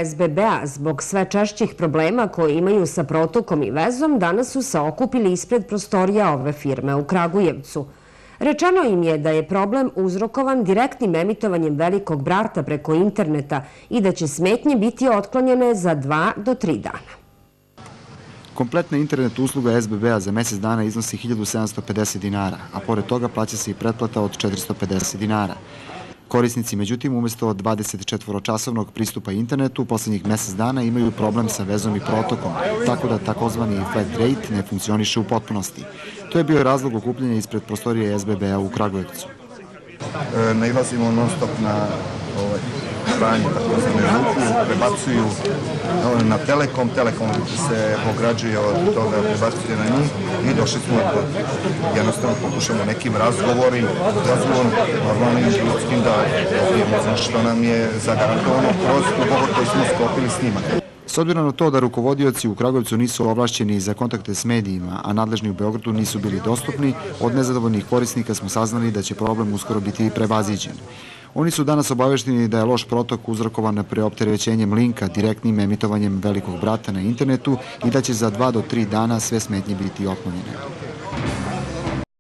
SBB-a zbog sve češćih problema koje imaju sa protokom i vezom danas su se okupili ispred prostorija ove firme u Kragujevcu. Rečeno im je da je problem uzrokovan direktnim emitovanjem Velikog brata preko interneta i da će smetnje biti otklonjene za 2 do 3 dana. Kompletna internet usluga SBB-a za mesec dana iznosi 1750 dinara, a pored toga plaća se i pretplata od 450 dinara. Korisnici, međutim, umesto 24-časovnog pristupa internetu, poslednjih mesec dana imaju problem sa vezom i protokom, tako da takozvani flat rate ne funkcioniše u potpunosti. To je bio razlog okupljanja ispred prostorije SBB-a u Kragujevcu. Nailazimo non stop na pranje, tako da ruku, prebacuju na Telekom, Telekom se ograđuje od toga, prebacuje na njih i došli smo da jednostavno pokušamo nekim razgovorom, normalnim ljudskim da dobijemo što nam je zagarantovano kroz ugovor koji smo sklopili s njima. S obzirom na to da rukovodioci u Kragujevcu nisu ovlašćeni za kontakte s medijima, a nadležni u Beogradu nisu bili dostupni, od nezadovoljnih korisnika smo saznali da će problem uskoro biti prevaziđen. Oni su danas obavešteni da je loš protok uzrokovan preopterećenjem linka direktnim emitovanjem Velikog brata na internetu i da će za 2 do 3 dana sve smetnje biti otklonjene.